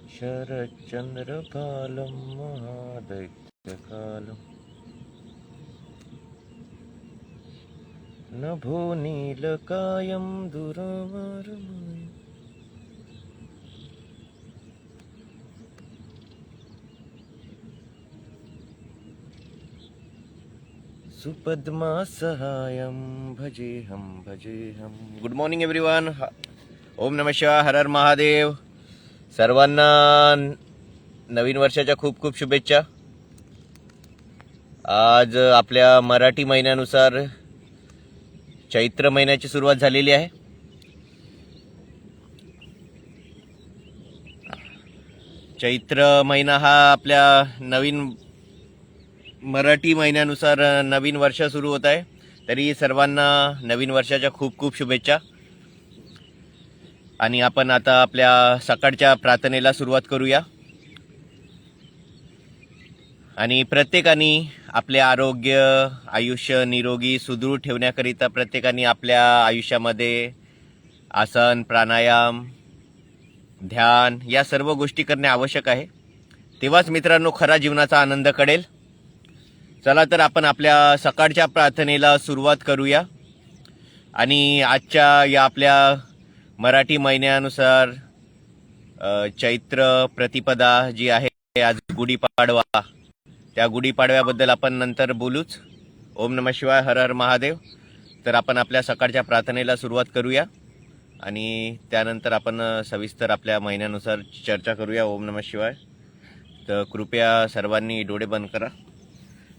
शरच्चन्द्रकालं महादैत्यकालं नभो नीलकायं दुरावरमय सुपद्मासहायं भजेहं भजेहं. Good morning everyone. ओम नमः शिवाय. हर हर महादेव. सर्वांना नवीन वर्षाच्या खूप खूप शुभेच्छा. आज आपल्या मराठी महिन्यानुसार चैत्र महिन्याची सुरुवात झालेली आहे. चैत्र महिना हा आपल्या नवीन मराठी महिन्यानुसार नवीन वर्ष सुरू होत आहे. तरी सर्वांना नवीन वर्षाच्या खूप खूप शुभेच्छा. आणि आपण आता आपल्या सकाळच्या प्रार्थनेला सुरुवात करूया. आणि प्रत्येकाने आपले आरोग्य आयुष्य निरोगी सुदृढ ठेवण्याकरिता प्रत्येकाने आपल्या आयुष्यामध्ये आसन प्राणायाम ध्यान या सर्व गोष्टी करणे आवश्यक आहे. तेव्हाच मित्रांनो खरा जीवनाचा आनंद कळेल. चला तर आपण आपल्या सकाळच्या प्रार्थनेला सुरुवात करूया. आणि आजच्या या आपल्या मराठी महिन्यानुसार चैत्र प्रतिपदा जी आहे आज गुढीपाडवा, त्या गुढीपाडव्याबद्दल आपण नंतर बोलूच. ओम नमः शिवाय. हर हर महादेव. तर आपण आपल्या सकाळच्या प्रार्थनेला सुरुवात करूया आणि त्यानंतर आपण सविस्तर आपल्या महिन्यानुसार चर्चा करूया. ओम नमः शिवाय. तर कृपया सर्वांनी डोळे बंद करा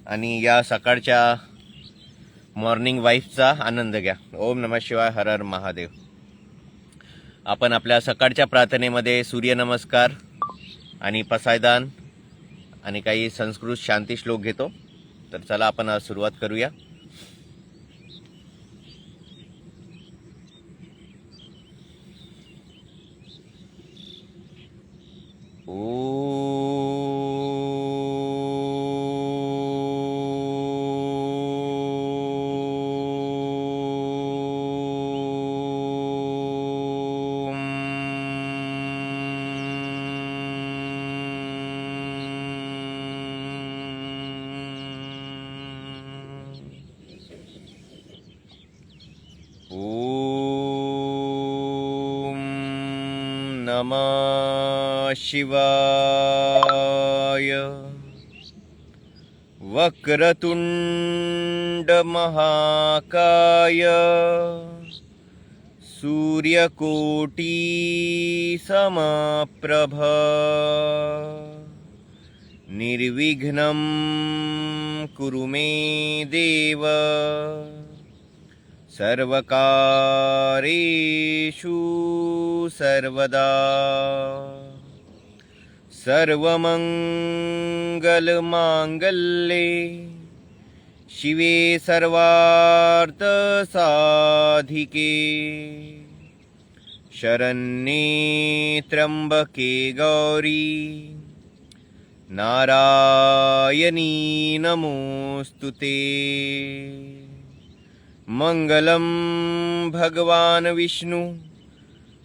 आणि या सकाळच्या मॉर्निंग वाईफचा आनंद घ्या. ओम नमः शिवाय. हर हर महादेव. आपण आपल्या सकाळच्या प्रार्थनेमध्ये सूर्यनमस्कार आणि पसायदान आणि काही संस्कृत शांती श्लोक घेतो. तर चला आपण आज सुरुवात करूया. ओम नमः शिवाय. वक्रतुंड महाकाय सूर्यकोटी समप्रभ निर्विघ्नं कुरु मे देव सर्वकारेषु सर्वदा. सर्वमंगलमांगल्ये शिवे सर्वार्थसाधिके शरण्ये त्र्यंबके गौरी नारायणी नमोस्तुते. मंगलम भगवान विष्णु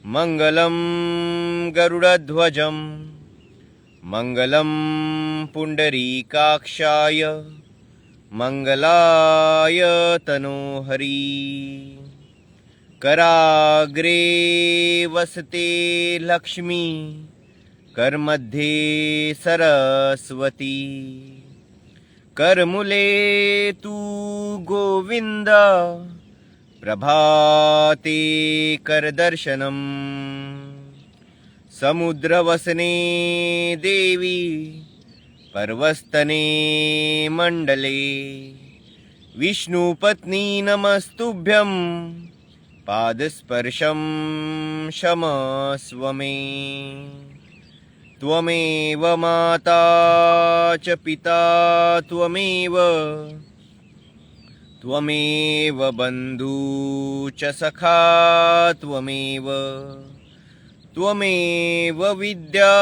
मंगलम गरुडध्वजम मंगलम पुंडरीकाक्षाय मंगलाय तनोहरी. कराग्रे वसते लक्ष्मी करमध्ये सरस्वती. करमुले तू गोविंद प्रभाते करदर्शनम. समुद्रवसने देवी पर्वस्तने मंडले. विष्णुपत्नी नमस्तुभ्यं पादस्पर्शं क्षमस्व मे. त्वमेव माता च पिता त्वमेव त्वमेव बन्धू च सखा त्वमेव त्वमेव विद्या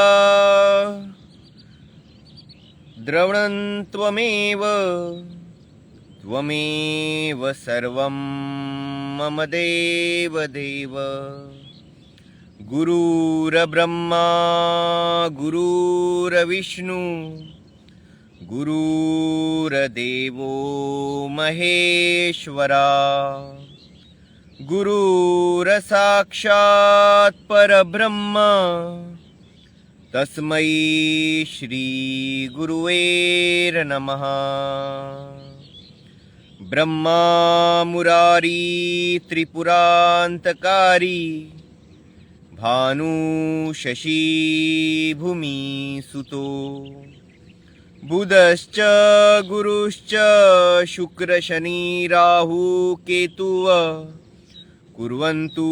द्रवणं त्वमेव त्वमेव सर्वं मम देव देव. गुरुर्ब्रह्मा गुरुर्विष्णू गुरुर्देवो महेश्वरा गुरुर्साक्षात् परब्रह्म तस्मै श्री गुरुवे नमः। ब्रह्मा मुरारी त्रिपुरांतकारी भानु शशी भूमी सुतो बुधश्च गुरुश्च शुक्र शनि राहु केतुः कुर्वन्तु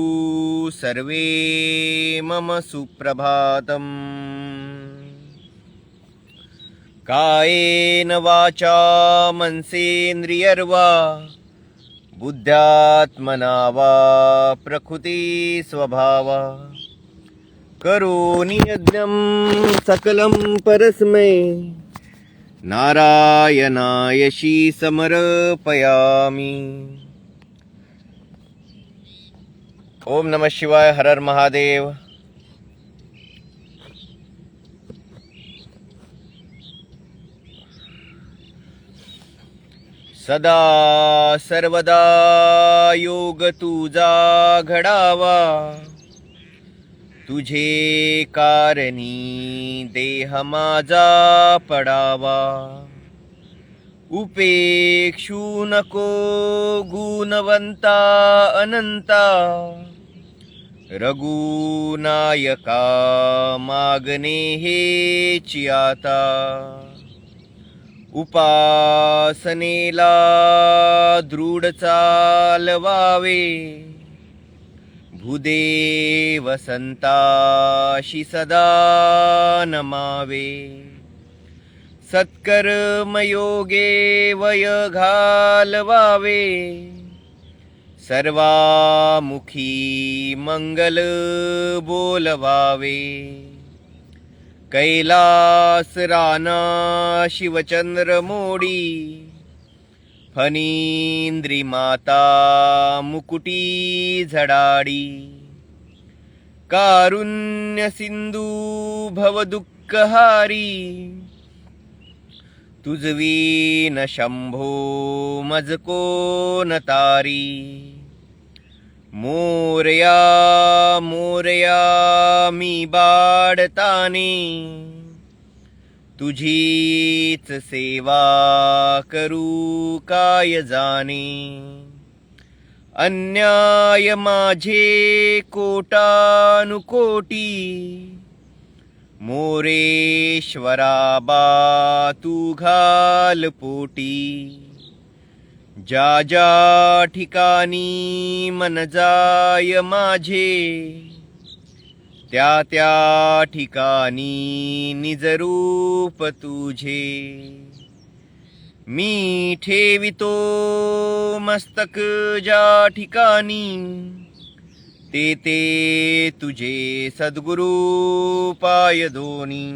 सर्वे मम सुप्रभातम्। कायेन वाचा मनसेन्द्रियर्वा बुद्ध्यात्मना वा प्रकृति स्वभावा करोमि यज्ञं सकलं परस्मै नारायणायशी समर्पयामि। ओम नमः शिवाय, हर हर महादेव। सदा सर्वदा योग तुझा घडावा, तुझे कारणी देह माझा पडावा। उपेक्षू नको गुणवंता अनंता, रघुनायका मागणे हेची आता। उपासनेला दृढ चालवावे, भूदेव संताशी सदा नमावे। सत्कर्मयोगे वय घालवावे, सर्वामुखी मंगल बोलवावे। कैलास राना शिवचंद्र मोडी, फणींद्री माता मुकुटी झडाडी। कारुण्य सिंधू भव दुःखहारी, तुझवीन शंभो मज कोण तारी। मोरया मोरया मी बाळताने, तुझीच सेवा करू काय जाणे। अन्याय माझे कोटानुकोटी, मोरेश्वरा बा तू घाल पोटी। ज्या ज्या ठिकाणी मन जाय माझे, त्या त्या ठिकाणी निज रूप तुझे। मी ठेवितो मस्तक ज्या ठिकाणी, ते ते तुझे सद्गुरु पाय दोनी।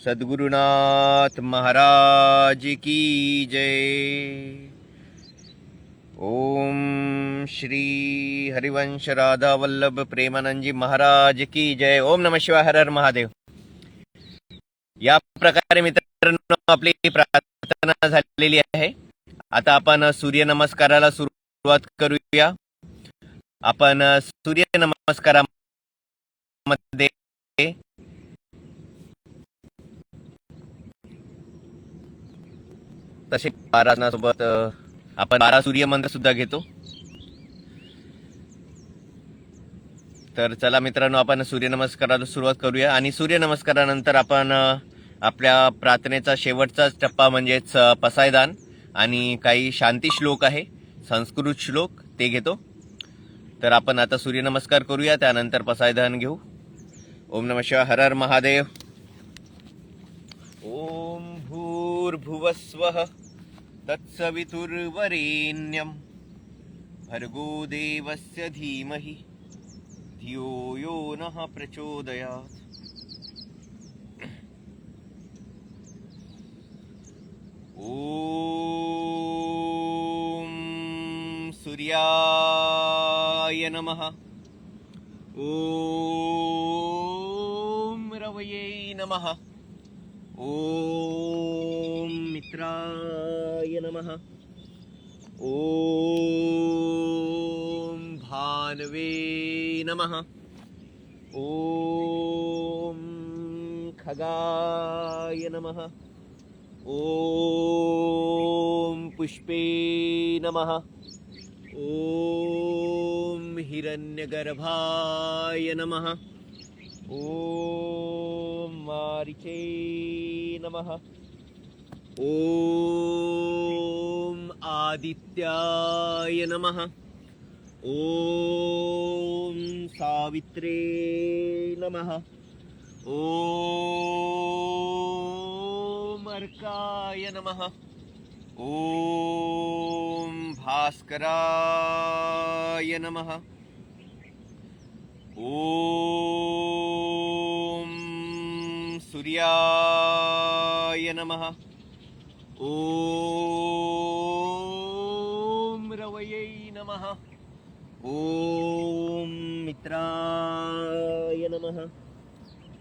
सद्गुरुनाथ महाराज की जय। ओम श्री हरिवंश राधा वल्लभ प्रेमानंदजी महाराज की जय। ओम नमः शिवाय, हर हर महादेव। या प्रकारे मित्रांनो आपली प्रार्थना झालेली आहे। आता आपण सूर्य नमस्काराला सुरुवात करूया। आपण सूर्य नमस्कारामध्ये तसे 12 सोबत आपण 12 सूर्य मंत्र सुद्धा घेतो। तर चला मित्रांनो, आपण सूर्य नमस्काराला सुरुवात करूया। आणि सूर्य नमस्कारानंतर आपण आपल्या प्रार्थनेचा शेवटचा टप्पा म्हणजेच पसायदान आणि काही शांती श्लोक आहे, संस्कृत श्लोक, ते घेतो। तर आपण आता सूर्य नमस्कार करूया, त्यानंतर पसायदान घेऊ। ओम नमः शिवाय, हर हर महादेव। ओम भूर्भुवस्वः तत्सवितुर्वरेण्यं भर्गो देवस्य धीमहि धियो यो नः प्रचोदयात्। ओम सूर्याय नमः। ओम रवये नमः. ओम मित्राय नमः. ओम भानवे नमः. ओम खगाय नमः. ओम पुष्पे नमः. ओम हिरण्यगर्भाय नमः. ओम मारिचे नमः. ओम आदित्याय नमः. ओम सावित्रे नमः. ओम अर्काय नमः. ओम भास्कराय नमः. ओम सूर्याय नमः. ओम रवये नमः. ओम मित्राय नमः.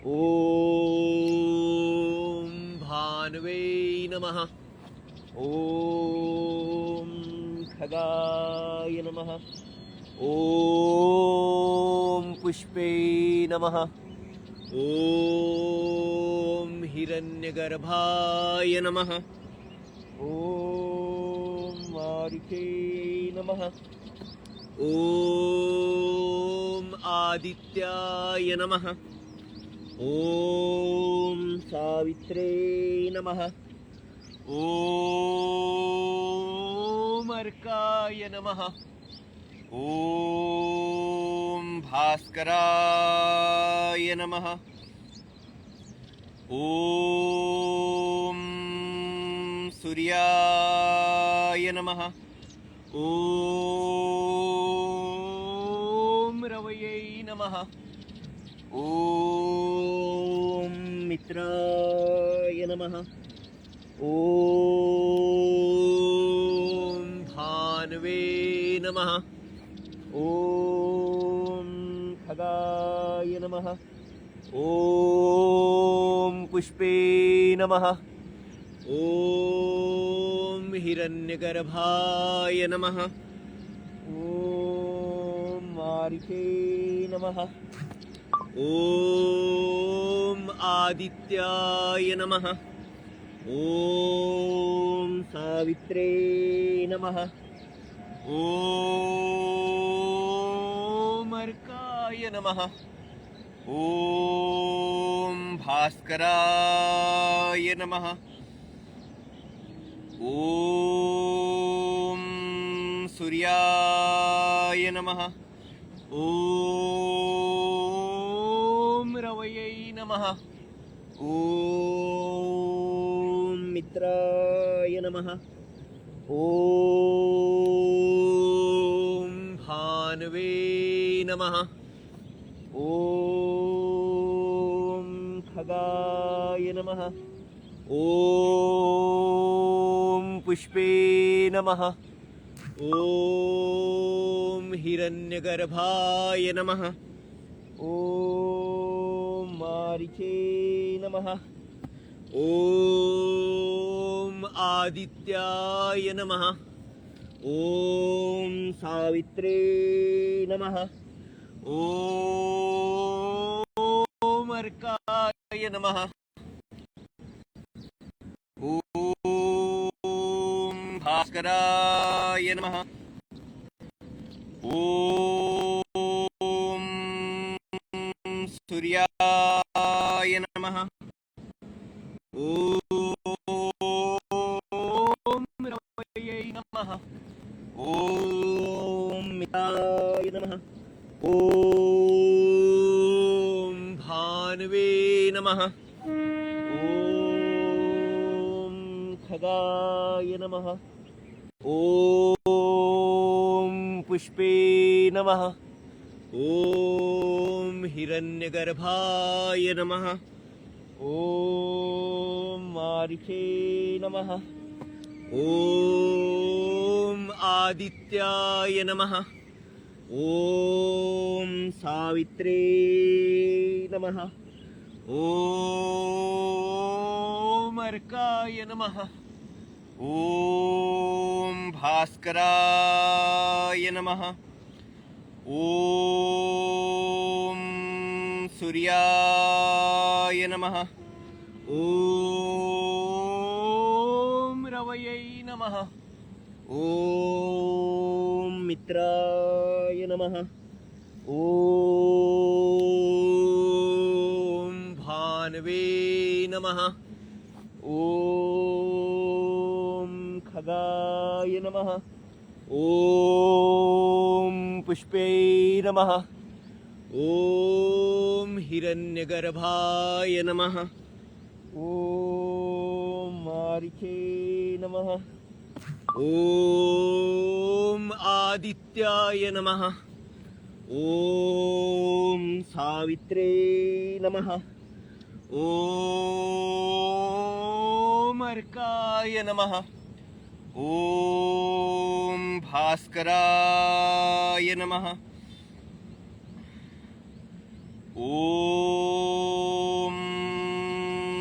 ओम भानवे नमः. ओम खगाय नमः. ओम पुष्पे नमः. ओम हिरण्यगर्भाय नमः. ओम मारिके नमः. ओम आदित्याय नमः. ओम सावित्रे नमः. ओम अर्काय नमः. ओम भास्कराय नमः. ओम सूर्याय नमः. ओम रवये नमः. ओम मित्राय नमः. ओम भानवे नमः. ओम खगाय नमः. ओम पुष्पे नमः. ओम हिरण्यगर्भाय नमः. ओम मारिके नमः. ओम आदित्याय नमः. ओम सावित्रे नमः. ओम अर्काय नमः. ओम भास्कराय नमः. ओम सूर्याय नमः. ओम रवये नमः. ओम मित्राय नमः. ओम भानवे नमः. ओम खगाय नमः. ओम पुष्पे नमः. ओम हिरण्यगर्भाय नमः. ओम मारिचे नमः. ओम आदित्याय नमः. ओम सावित्रे नमः. ओम अर्काय नमः. ओम भास्कराय नमः. ओम सूर्याय नमः. ओम रवये नमः. ओम मित्राय नमः. ओम भानवे नमः. ओम खगाय नमः. ओम पुष्पे नमः. ओम हिरण्यगर्भाय नमः. ओम मारिके नमः. ओम आदित्याय नमः. ओम सावित्रे नमः. ओम अर्काय नमः. ओम भास्कराय नमः. ओम सूर्याय नमः. ओम रवयै नमः. ओम मित्राय नमः. ओम भानवे नमः. ओम खगाय नमः. ओम पुष्पे नमः. ओम हिरण्यगर्भाय नमः. ओम मारिचे नमः. ओम आदित्याय नमः. ओम सावित्रे नमः. ओम अर्काय नमः. ओम भास्कराय नमः. ओम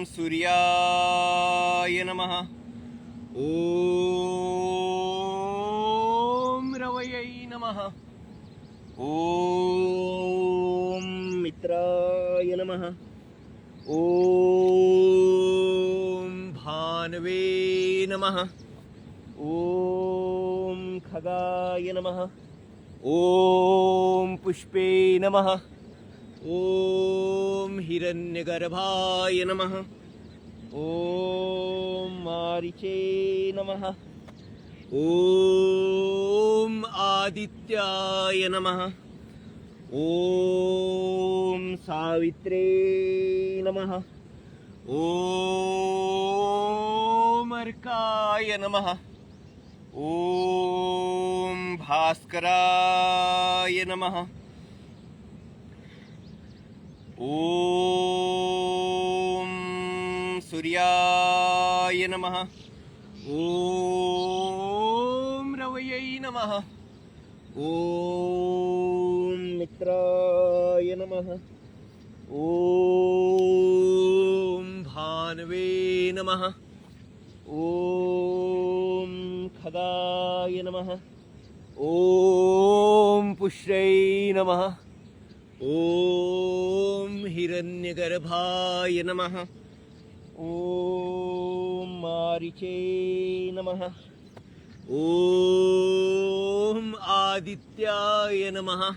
सूर्याय नमः. ओम रवयै नमः. ओम मित्राय नमः. ओम भानवे नमः. ओम खगाय नमः. ओम पुष्पे नमः. ओम हिरण्यगर्भाय नमः. ओम मारिचे नमः. ओम आदित्याय नमः. ओम सावित्रे नमः. ओम अर्काय नमः. ओम भास्कराय नमः. ओम सूर्याय नमः. ओम रवयै नमः. ओम मित्राय नमः. ओम भानवे नमः. ओम खगाय नमः. ओम पुष्यै नमः. ओम हिरण्यगर्भाय नमः. ओम मारिचे नमः. ओम आदित्याय नमः.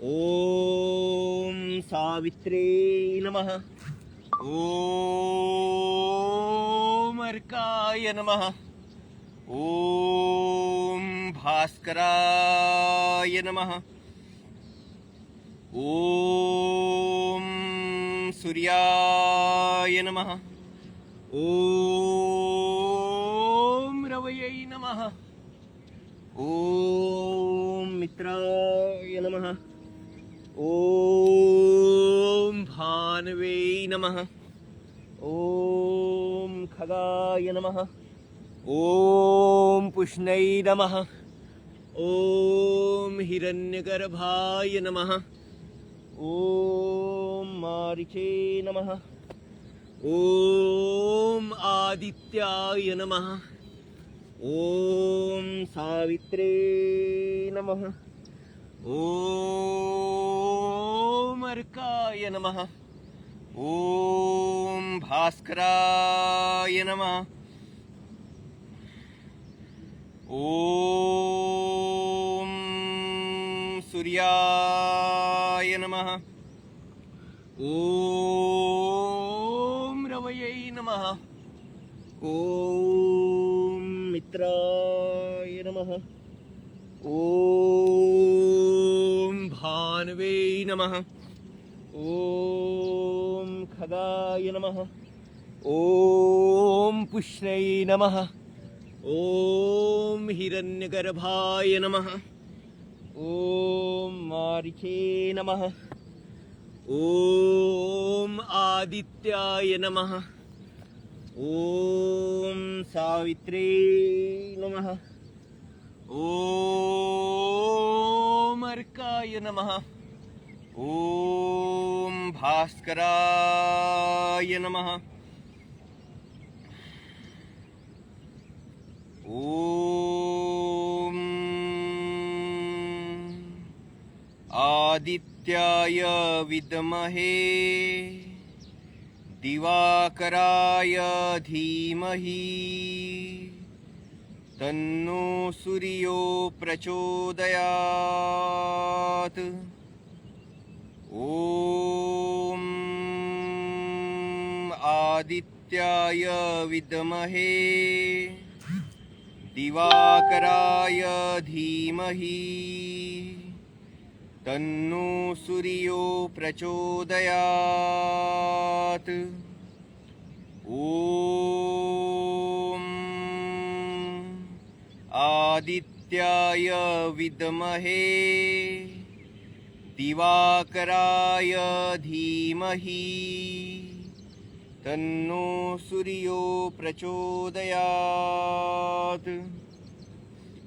ओम सावित्रे नमः. ओम अर्काय नमः. ओम भास्कराय नमः. ओम सूर्याय नमः. ओम रवयै नमः. ओम मित्राय नमः. ओम भानवे नमः. ओम खगाय नमः. ओम पुष्णै नमः. ओम हिरण्यगर्भाय नमः. ओम मारिचे नमः. ओम आदित्याय नमः. ओम सावित्रे नमः. ओम अर्काय नमः. ओम भास्कराय नमः. ओम सूर्याय नमः. ओम रवयै नमः. ओम मित्राय नमः. ओम भानवे नमः. ओम खगाय नमः. ओम पुष्णै नमः. ओम हिरण्यगर्भाय नमः. ओम मारिचे नमः. ओम आदित्याय नमः. ओम सावित्रे नमः. ओम अर्काय नमः। ओम भास्कराय नमः। ओम आदित्याय विद्महे दिवाकराय धीमहि तन्नो सूर्यो प्रचोदयात्। ओम आदित्याय विद्महे दिवाकराय धीमहि तन्नो सूर्यो प्रचोदयात्। ओम आदित्याय विद्महे दिवाकराय धीमहि तन्नो सूर्यो प्रचोदयात्।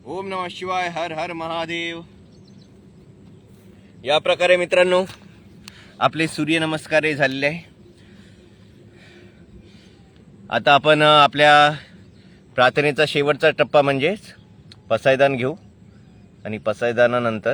ओम नमः शिवाय। हर हर महादेव। या प्रकारे मित्रांनो आपले सूर्य नमस्कार झालेले आहे। आता आपण आपल्या प्रार्थनेचा शेवटचा टप्पा म्हणजेच पसायदान घेऊ आणि पसायदानानंतर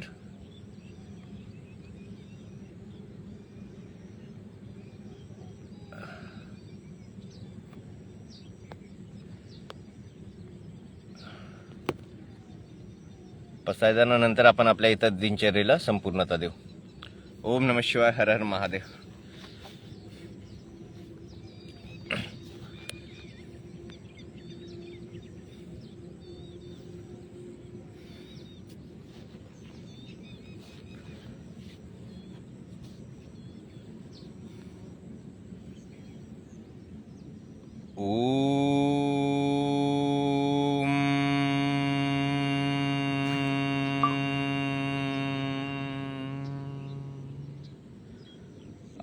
आपण आपल्या इतर दिनचर्येला संपूर्णता देऊ। ओम नमः शिवाय। हर हर महादेव।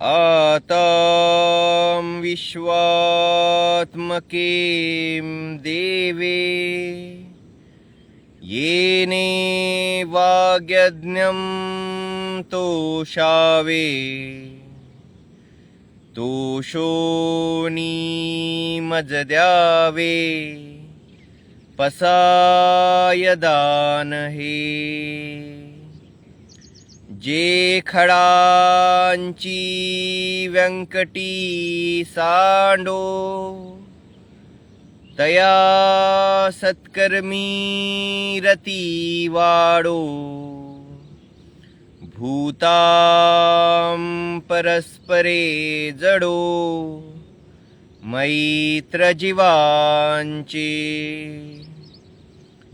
आतां विश्वात्मकें देवे येने वाग्यज्ञं तोषावे तोषोनी मज द्यावे पसायदान हे जे खडांची व्यंकटी सांडो तया सत्कर्मी रती वाडो भूतां परस्परे जडो मैत्र जीवांचे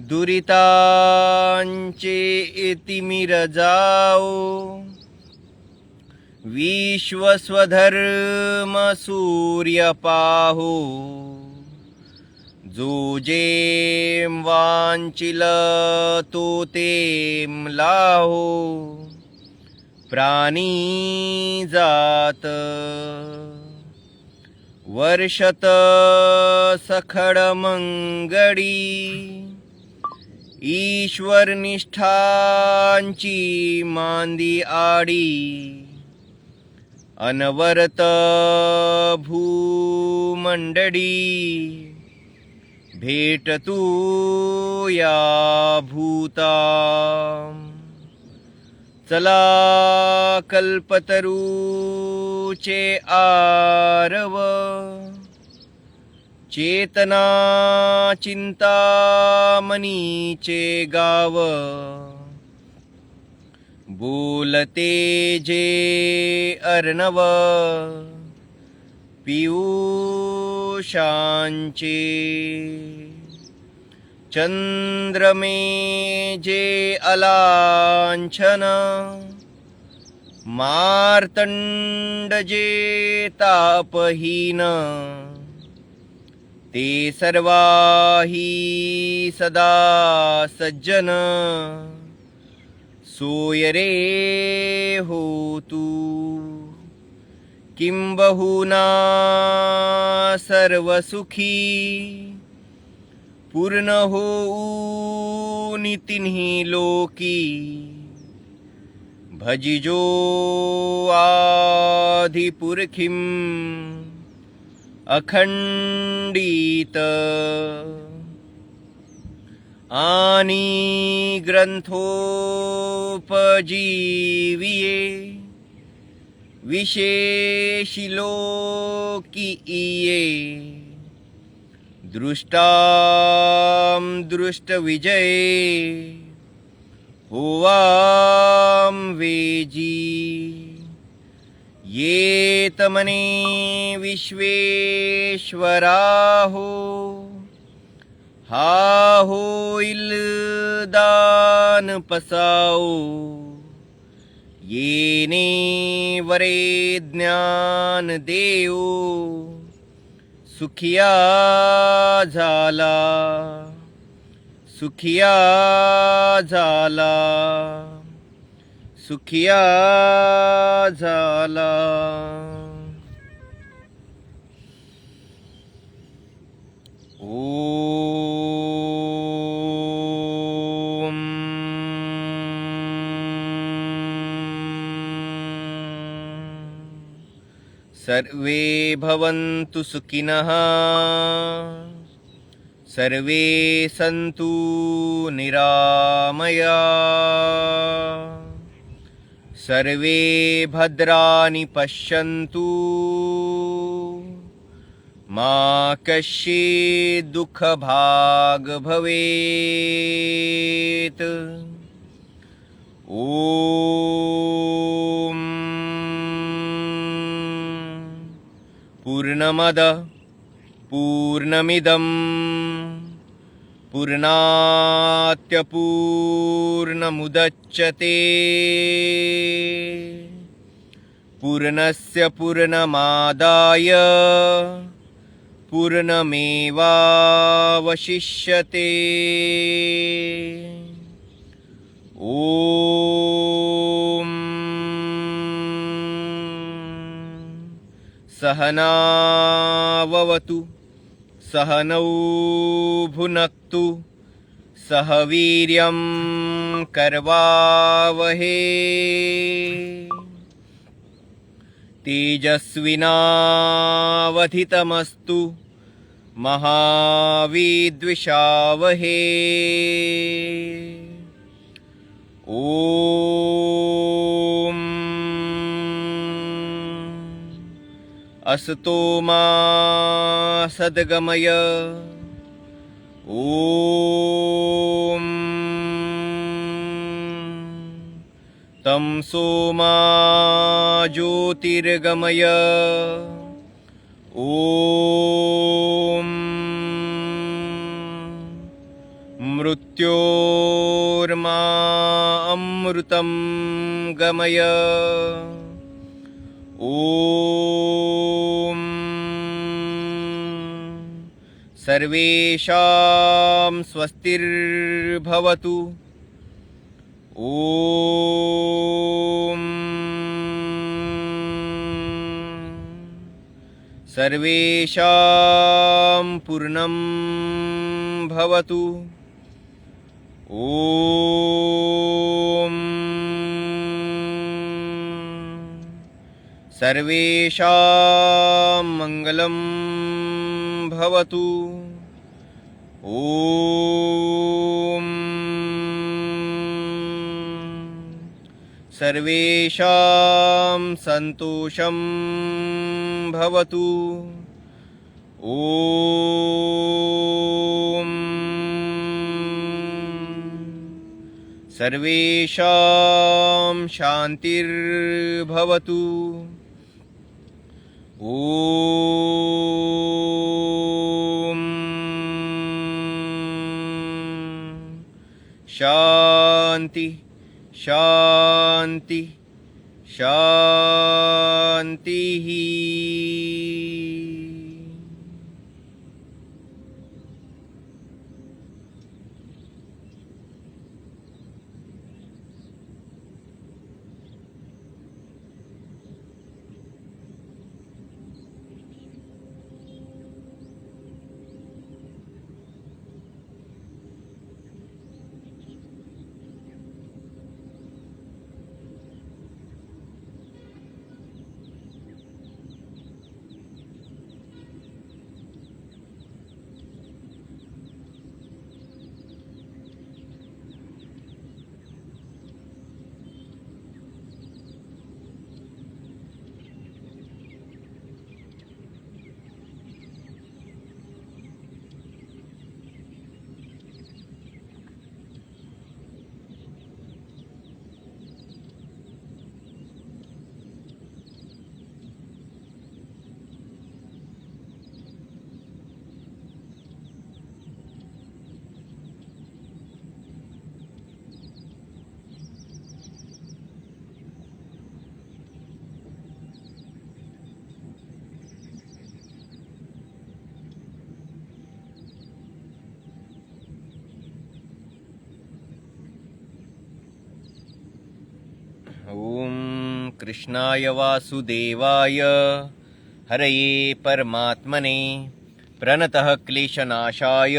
दुरितांचे इतिमिर जाओ विश्वस्वधर्म सूर्य पाहो जो जेम वांचिल तो तेम लाहो प्राणी जात वर्षत सखड मंगडी ईश्वर निष्ठांची मांदी आडी अनवरत भूमंडळी भेट तू या भूता चला कल्पतरूचे आरव चेतना चिंतामणीचे गाव बोलते जे अर्णव पियुषांचे चंद्रमे जे अलांछन मार्तंड जे तापहीन ते सर्वाही सदा सज्जन सोय रे हो तू किंबहुना सर्वसुखी पूर्ण होऊनी तिन्ही लोकी भजिजो आधी पुरखिम अखंडित आणि ग्रंथोपजीविये विशेषी लोकी इये दृष्टाम दृष्टविजये होवाम वेजी ये तमने विश्वेश्वराहो हा होईल दान पसाओ येने वरे ज्ञान देओ सुखिया झाला सुखिया झाला सुखिया झाला. ओम सर्वे भवन्तु सुखिनः सर्वे सन्तु निरामया सर्वे भद्राणि पश्यन्तु मा कश्चित् दुःखभाग् भवेत्. ओम पूर्णमद पूर्णमिदं पूर्णात् पूर्णमुदच्यते पूर्णस्य पूर्णमादाय पूर्णमेवावशिष्यते. ओम सहनाववतु सहनौ भुनक्तु सह वीर्यं करवावहे तेजस्विनावधितमस्तु महाविद्विषावहे. ओम असतो मा सद्गमय ओम तमसो मा ज्योतिर्गमय ओम मृत्योर्मा अमृतं गमय ओम सर्वेषां स्वस्तिर्भवतु. ओम सर्वेषां पूर्णं भवतु. ओम सर्वेषां मङ्गलं भवतु. ओम सर्वेषां सन्तोषं भवतु. ओम सर्वेषां शान्तिर्भवतु. ओम शांति शांति शांति. कृष्णाय वासुदेवाय हरये परमात्मने प्रणतः क्लेशनाशाय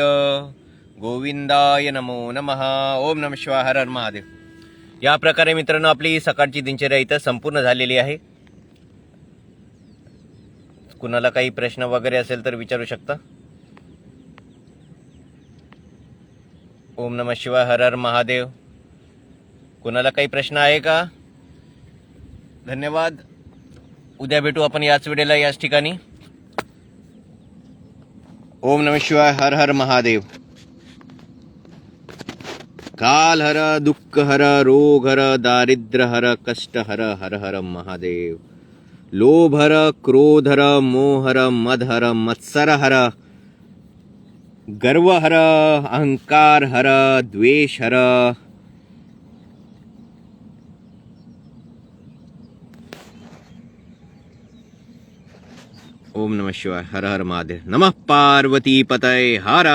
गोविंदाय नमो नमः. ओम नमः शिवाय. हर हर महादेव. या प्रकारे मित्रांनो आपली सकाळची दिनचर्या इथं संपूर्ण झालेली आहे. कुणाला काही प्रश्न वगैरे असेल तर विचारू शकता. ओम नमः शिवाय. हर हर महादेव. कुणाला काही प्रश्न आहे का? धन्यवाद. उद्या भेटू आपण याच वेळेला याच ठिकाणी. ओम नमः शिवाय. हर हर महादेव. काल हर, दुःख हर, रोग हर, दारिद्र हर, कष्ट हर. हर हर महादेव. लोभ हर, क्रोध हर, मोह हर, मद हर, मत्सर हर, गर्व हर, अहंकार हर, द्वेष हर. ओम नमः शिवाय. हर हर महादेव. नमः पार्वती पतये. हर